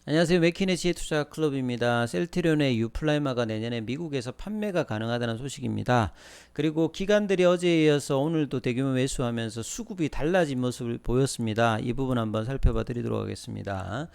안녕하세요. 맥키네치의 투자 클럽입니다. 셀트리온의 유플라이마가 내년에 미국에서 판매가 가능하다는 소식입니다. 그리고 기관들이 어제에 이어서 오늘도 대규모 매수하면서 수급이 달라진 모습을 보였습니다. 이 부분 한번 살펴봐 드리도록 하겠습니다.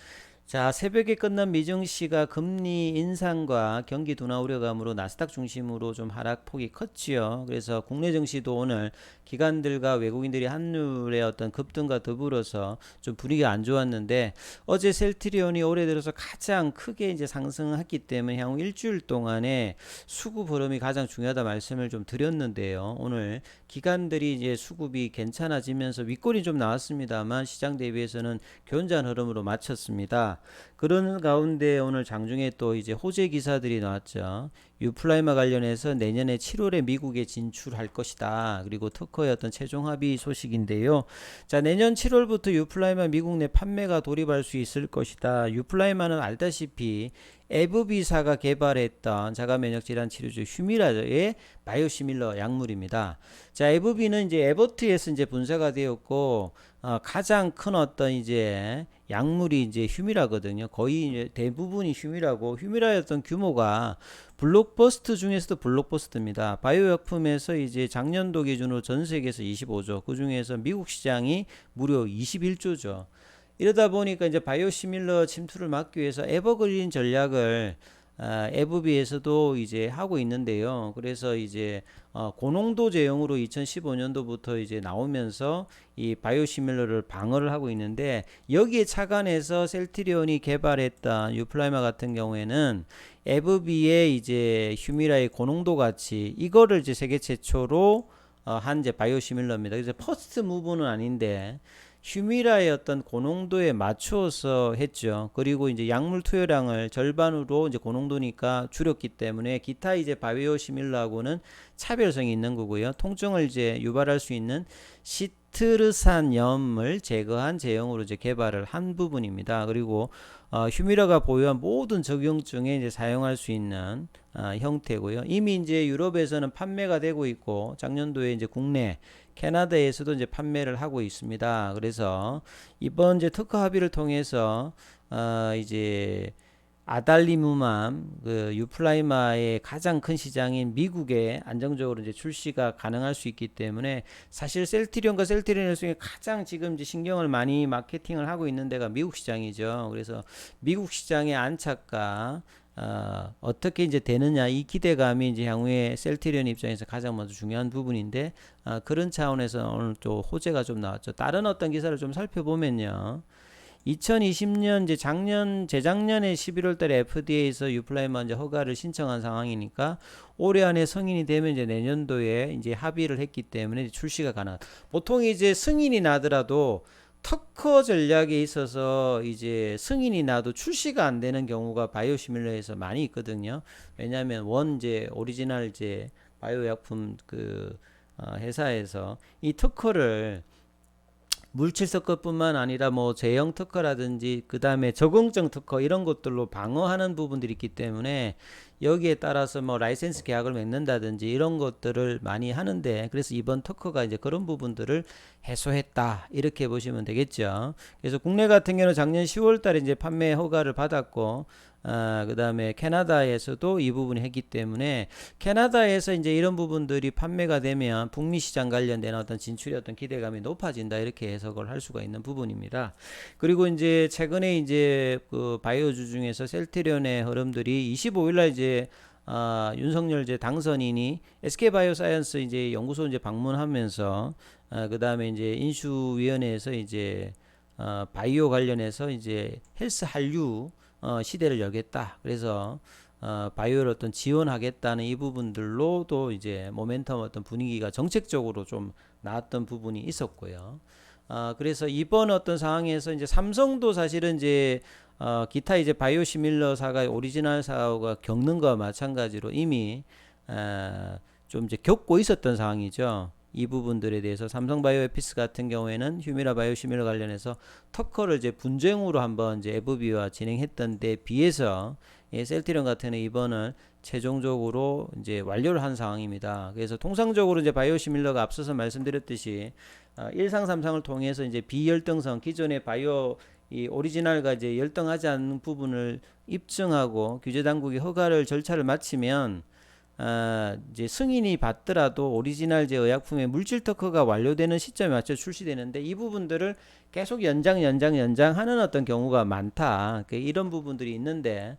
자, 새벽에 끝난 미증시가 금리 인상과 경기 둔화 우려감으로 나스닥 중심으로 좀 하락폭이 컸지요. 그래서 국내 증시도 오늘 기관들과 외국인들이 환율의 어떤 급등과 더불어서 좀 분위기가 안 좋았는데 어제 셀트리온이 올해 들어서 가장 크게 이제 상승했기 때문에 향후 일주일 동안에 수급 흐름이 가장 중요하다 말씀을 좀 드렸는데요. 오늘 기관들이 이제 수급이 괜찮아지면서 윗골이 좀 나왔습니다만 시장 대비해서는 견고한 흐름으로 마쳤습니다. 그런 가운데 오늘 장중에 또 이제 호재 기사들이 나왔죠. 유플라이마 관련해서 내년에 7월에 미국에 진출할 것이다. 그리고 특허의 어떤 최종 합의 소식인데요. 자, 내년 7월부터 유플라이마 미국 내 판매가 돌입할 수 있을 것이다. 유플라이마는 알다시피 에브비사가 개발했던 자가 면역 질환 치료제 휴미라의 바이오시밀러 약물입니다. 자, 에브비는 이제 에버트에서 이제 분사가 되었고 가장 큰 어떤 이제 약물이 이제 휴미라거든요. 거의 이제 대부분이 휴미라고 휴미라의 어떤 규모가 블록버스터 중에서도 블록버스터입니다. 바이오 약품에서 이제 작년도 기준으로 전 세계에서 25조, 그 중에서 미국 시장이 무려 21조죠. 이러다 보니까 이제 바이오시밀러 침투를 막기 위해서 에버그린 전략을 에브비에서도 이제 하고 있는데요. 그래서 이제 고농도 제형으로 2015년도부터 이제 나오면서 이 바이오시밀러를 방어를 하고 있는데 여기에 착안해서 셀트리온이 개발했던 유플라이마 같은 경우에는 에브비의 이제 휴미라의 고농도 같이 이거를 이제 세계 최초로 한 이제 바이오시밀러입니다. 그래서 퍼스트 무브는 아닌데 휴미라의 어떤 고농도에 맞추어서 했죠. 그리고 이제 약물 투여량을 절반으로 이제 고농도니까 줄였기 때문에 기타 이제 바이오시밀러하고는 차별성이 있는 거고요. 통증을 이제 유발할 수 있는 시트르산염을 제거한 제형으로 이제 개발을 한 부분입니다. 그리고 휴미라가 보유한 모든 적용증에 이제 사용할 수 있는 형태고요. 이미 이제 유럽에서는 판매가 되고 있고 작년도에 이제 국내 캐나다에서도 이제 판매를 하고 있습니다. 그래서 이번 이제 특허 합의를 통해서 이제 아달리무맘 그 유플라이마의 가장 큰 시장인 미국에 안정적으로 이제 출시가 가능할 수 있기 때문에 사실 셀트리온과 셀트리온 중에 가장 지금 이제 신경을 많이 마케팅을 하고 있는 데가 미국 시장이죠. 그래서 미국 시장의 안착과 어떻게 이제 되느냐 이 기대감이 이제 향후에 셀트리온 입장에서 가장 먼저 중요한 부분인데 그런 차원에서 오늘 또 호재가 좀 나왔죠. 다른 어떤 기사를 좀 살펴보면요. 2020년 이제 재작년에 11월 달에 FDA에서 유플라이마 이제 허가를 신청한 상황이니까 올해 안에 승인이 되면 이제 내년도에 이제 합의를 했기 때문에 출시가 가능하다. 보통 이제 승인이 나더라도 특허 전략에 있어서 이제 승인이 나도 출시가 안 되는 경우가 바이오시밀러에서 많이 있거든요. 왜냐하면 원 이제 오리지널 이제 바이오 약품 그 회사에서 이 특허를 물질 특허뿐만 아니라 뭐 제형 특허라든지 그 다음에 적응증 특허 이런 것들로 방어하는 부분들이 있기 때문에 여기에 따라서 뭐 라이센스 계약을 맺는다든지 이런 것들을 많이 하는데 그래서 이번 특허가 이제 그런 부분들을 해소했다 이렇게 보시면 되겠죠. 그래서 국내 같은 경우는 작년 10월 달에 이제 판매 허가를 받았고 그 다음에 캐나다에서도 이 부분이 했기 때문에 캐나다에서 이제 이런 부분들이 판매가 되면 북미 시장 관련된 어떤 진출의 어떤 기대감이 높아진다 이렇게 해석을 할 수가 있는 부분입니다. 그리고 이제 최근에 이제 그 바이오주 중에서 셀트리온의 흐름들이 25일날 이제 윤석열 이제 당선인이 SK바이오사이언스 이제 연구소 이제 방문하면서 그 다음에 이제 인수위원회에서 이제 바이오 관련해서 이제 헬스 한류 시대를 열겠다. 그래서 바이오를 어떤 지원하겠다는 이 부분들로도 이제 모멘텀 어떤 분위기가 정책적으로 좀 나왔던 부분이 있었고요. 그래서 이번 어떤 상황에서 이제 삼성도 사실은 이제 기타 이제 바이오시밀러사가 오리지널 사가 겪는 거와 마찬가지로 이미 좀 이제 겪고 있었던 상황이죠. 이 부분들에 대해서 삼성바이오에피스 같은 경우에는 휴미라 바이오시밀러 관련해서 특허를 이제 분쟁으로 한번 이제 에브비와 진행했던 데 비해서 셀트리온 같은 이번을 최종적으로 이제 완료를 한 상황입니다. 그래서 통상적으로 이제 바이오시밀러가 앞서서 말씀드렸듯이 1상 3상을 통해서 이제 비열등성 기존의 바이오 이 오리지널과 이제 열등하지 않는 부분을 입증하고 규제 당국이 허가를 절차를 마치면 이제 승인이 받더라도 오리지널 제 의약품의 물질 특허가 완료되는 시점에 맞춰 출시되는데 이 부분들을 계속 연장하는 어떤 경우가 많다. 이런 부분들이 있는데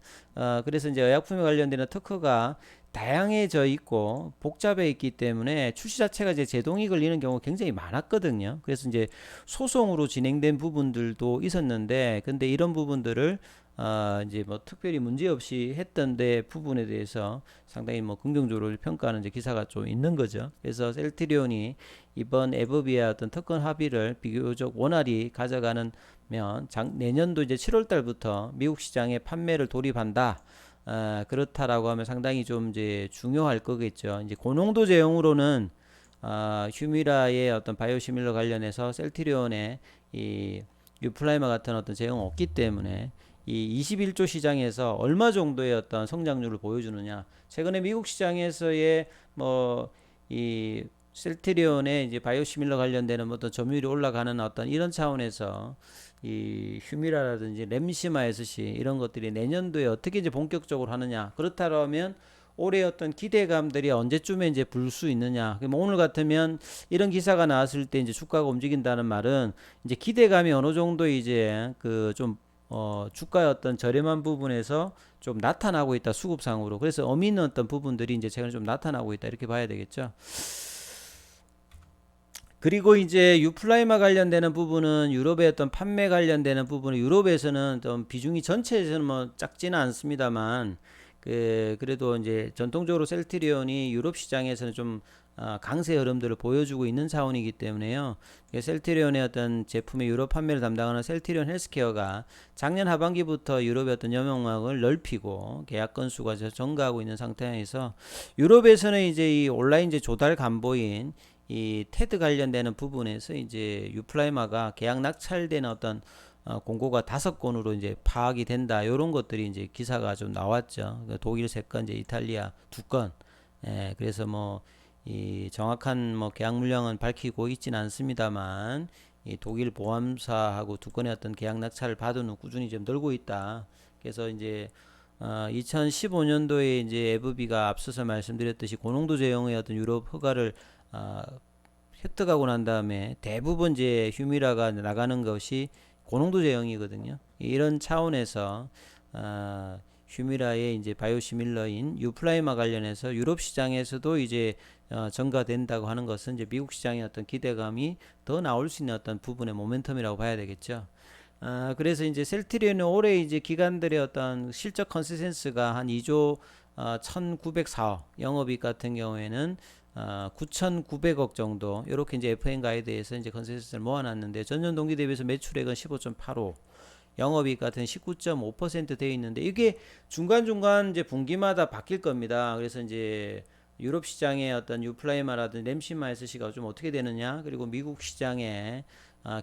그래서 이제 의약품에 관련되는 특허가 다양해져 있고 복잡해 있기 때문에 출시 자체가 이제 제동이 걸리는 경우가 굉장히 많았거든요. 그래서 이제 소송으로 진행된 부분들도 있었는데 근데 이런 부분들을 이제 뭐 특별히 문제 없이 했던 데 부분에 대해서 상당히 뭐 긍정적으로 평가하는 이제 기사가 좀 있는 거죠. 그래서 셀트리온이 이번 에버비아 어떤 특권 합의를 비교적 원활히 가져가는 면 내년도 이제 7월 달부터 미국 시장에 판매를 돌입한다. 그렇다라고 하면 상당히 좀 이제 중요할 거겠죠. 이제 고농도 제형으로는 휴미라의 어떤 바이오시밀러 관련해서 셀트리온의 이 유플라이마 같은 어떤 제형은 없기 때문에 이 21조 시장에서 얼마 정도의 어떤 성장률을 보여주느냐. 최근에 미국 시장에서의 뭐 이 셀트리온의 이제 바이오시밀러 관련되는 어떤 점유율이 올라가는 어떤 이런 차원에서 이 휴미라라든지 램시마 SC 이런 것들이 내년도에 어떻게 이제 본격적으로 하느냐. 그렇다면 올해 어떤 기대감들이 언제쯤에 이제 불 수 있느냐. 오늘 같으면 이런 기사가 나왔을 때 이제 주가가 움직인다는 말은 이제 기대감이 어느 정도 이제 그좀 주가의 어떤 저렴한 부분에서 좀 나타나고 있다 수급상으로. 그래서 의미 있는 어떤 부분들이 이제 최근에 좀 나타나고 있다 이렇게 봐야 되겠죠. 그리고 이제 유플라이마 관련되는 부분은 유럽의 어떤 판매 관련되는 부분은 유럽에서는 좀 비중이 전체에서는 뭐 작지는 않습니다만 그래도 이제 전통적으로 셀트리온이 유럽 시장에서는 좀 강세 흐름들을 보여주고 있는 차원이기 때문에요. 셀트리온의 어떤 제품의 유럽 판매를 담당하는 셀트리온 헬스케어가 작년 하반기부터 유럽의 어떤 영역망을 넓히고 계약 건수가 증가하고 있는 상태에서 유럽에서는 이제 이 온라인 이제 조달 간보인 이 테드 관련되는 부분에서 이제 유플라이마가 계약 낙찰되는 어떤 공고가 5건으로 이제 파악이 된다. 이런 것들이 이제 기사가 좀 나왔죠. 독일 3건, 이제 이탈리아 2건. 그래서 뭐 이 정확한 뭐 계약 물량은 밝히고 있지는 않습니다만 이 독일 보험사하고 2건의 어떤 계약 낙찰을 받은 후 꾸준히 좀 늘고 있다. 그래서 이제 2015년도에 이제 에브비가 앞서서 말씀드렸듯이 고농도 제형의 어떤 유럽 허가를 획득하고 난 다음에 대부분 이제 휴미라가 나가는 것이 고농도 제형이거든요. 이런 차원에서 휴미라의 이제 바이오시밀러인 유플라이마 관련해서 유럽 시장에서도 이제 증가된다고 하는 것은 이제 미국 시장의 어떤 기대감이 더 나올 수 있는 어떤 부분의 모멘텀이라고 봐야 되겠죠. 그래서 이제 셀트리온은 올해 이제 기관들의 어떤 실적 컨센서스가 한 2조 1904억, 영업이익 같은 경우에는 9,900억 정도 이렇게 이제 FN 가이드에서 이제 컨센서스를 모아놨는데 전년 동기 대비해서 매출액은 15.85, 영업이익 같은 19.5% 되어 있는데 이게 중간중간 이제 분기마다 바뀔 겁니다. 그래서 이제 유럽 시장의 어떤 유플라이마라든지 램시마 SC가 좀 어떻게 되느냐, 그리고 미국 시장에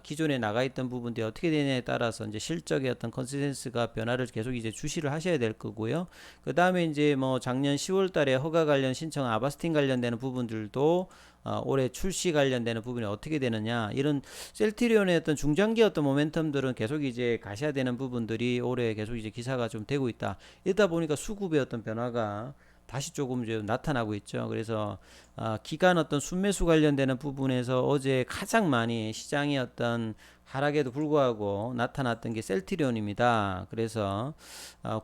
기존에 나가 있던 부분들이 어떻게 되냐에 따라서 이제 실적의 어떤 컨센서스가 변화를 계속 이제 주시를 하셔야 될 거고요. 그 다음에 이제 뭐 작년 10월 달에 허가 관련 신청 아바스틴 관련되는 부분들도 올해 출시 관련되는 부분이 어떻게 되느냐, 이런 셀트리온의 어떤 중장기 어떤 모멘텀들은 계속 이제 가셔야 되는 부분들이 올해 계속 이제 기사가 좀 되고 있다. 이러다 보니까 수급의 어떤 변화가 다시 조금 이제 나타나고 있죠. 그래서 기간 어떤 순매수 관련되는 부분에서 어제 가장 많이 시장의 어떤 하락에도 불구하고 나타났던 게 셀트리온입니다. 그래서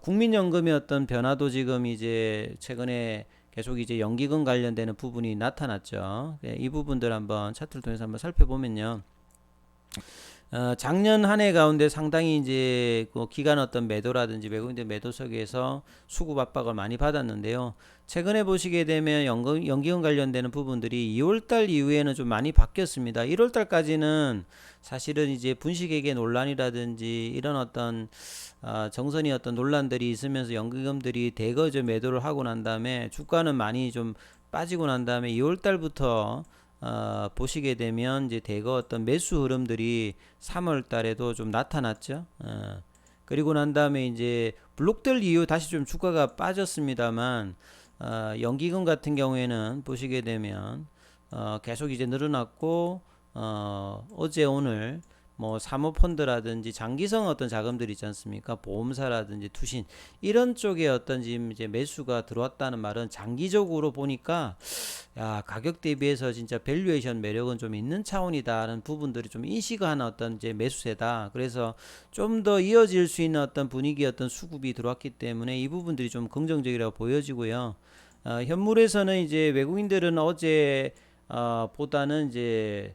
국민연금의 어떤 변화도 지금 이제 최근에 계속 이제 연기금 관련되는 부분이 나타났죠. 이 부분들 한번 차트를 통해서 한번 살펴보면요. 작년 한 해 가운데 상당히 이제 그 기간 어떤 매도라든지 외국인들 매도석에서 수급 압박을 많이 받았는데요. 최근에 보시게 되면 연기금 관련되는 부분들이 2월달 이후에는 좀 많이 바뀌었습니다. 1월달까지는 사실은 이제 분식회계 논란이라든지 이런 어떤 정선이 어떤 논란들이 있으면서 연기금들이 대거 매도를 하고 난 다음에 주가는 많이 좀 빠지고 난 다음에 2월달부터 보시게 되면 이제 대거 어떤 매수 흐름들이 3월 달에도 좀 나타났죠. 그리고 난 다음에 이제 블록들 이후 다시 좀 주가가 빠졌습니다만 연기금 같은 경우에는 보시게 되면 계속 이제 늘어났고 어제 오늘 뭐 사모펀드라든지 장기성 어떤 자금들이 있지 않습니까? 보험사라든지 투신 이런 쪽에 어떤 지금 이제 매수가 들어왔다는 말은 장기적으로 보니까 야, 가격 대비해서 진짜 밸류에이션 매력은 좀 있는 차원이다라는 부분들이 좀 인식하는 어떤 이제 매수세다. 그래서 좀 더 이어질 수 있는 어떤 분위기 어떤 수급이 들어왔기 때문에 이 부분들이 좀 긍정적이라고 보여지고요. 현물에서는 이제 외국인들은 어제 보다는 이제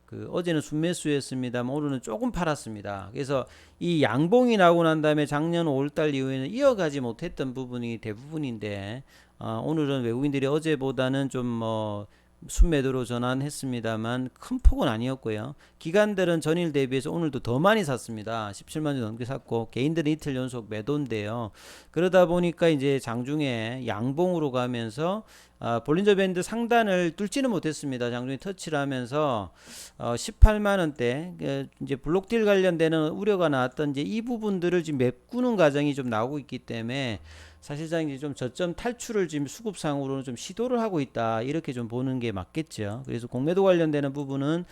그 어제는 순매수였습니다만 오늘은 조금 팔았습니다. 그래서 이 양봉이 나오고 난 다음에 작년 5월달 이후에는 이어가지 못했던 부분이 대부분인데 오늘은 외국인들이 어제보다는 좀 뭐 순매도로 전환했습니다만 큰 폭은 아니었고요. 기관들은 전일 대비해서 오늘도 더 많이 샀습니다. 17만 주 넘게 샀고 개인들은 이틀 연속 매도인데요. 그러다 보니까 이제 장중에 양봉으로 가면서 볼린저 밴드 상단을 뚫지는 못했습니다. 장중에 터치를 하면서 18만 원대 이제 블록딜 관련되는 우려가 나왔던 이제 이 부분들을 지금 메꾸는 과정이 좀 나오고 있기 때문에 사실상 이제 좀 저점 탈출을 지금 수급상으로는 좀 시도를 하고 있다 이렇게 좀 보는 게 맞겠죠. 그래서 공매도 관련되는 부분은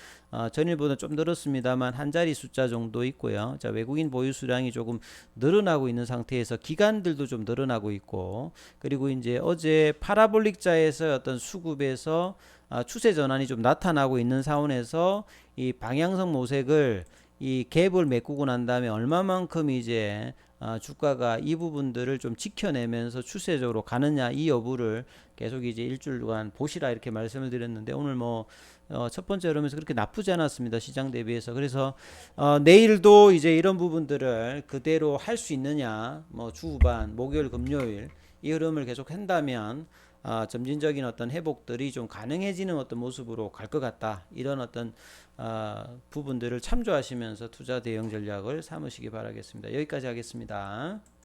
전일보다 좀 늘었습니다만 한 자리 숫자 정도 있고요. 자, 외국인 보유 수량이 조금 늘어나고 있는 상태에서 기관들도 좀 늘어나고 있고 그리고 이제 어제 파라볼릭자에서 어떤 수급에서 추세 전환이 좀 나타나고 있는 상황에서 이 방향성 모색을 이 갭을 메꾸고 난 다음에 얼마만큼 이제 주가가 이 부분들을 좀 지켜내면서 추세적으로 가느냐 이 여부를 계속 이제 일주일간 보시라 이렇게 말씀을 드렸는데 오늘 뭐 첫 번째 흐름에서 그렇게 나쁘지 않았습니다. 시장 대비해서. 그래서 내일도 이제 이런 부분들을 그대로 할 수 있느냐 뭐 주후반 목요일 금요일 이 흐름을 계속 한다면 점진적인 어떤 회복들이 좀 가능해지는 어떤 모습으로 갈 것 같다. 이런 어떤 부분들을 참조하시면서 투자 대응 전략을 삼으시기 바라겠습니다. 여기까지 하겠습니다.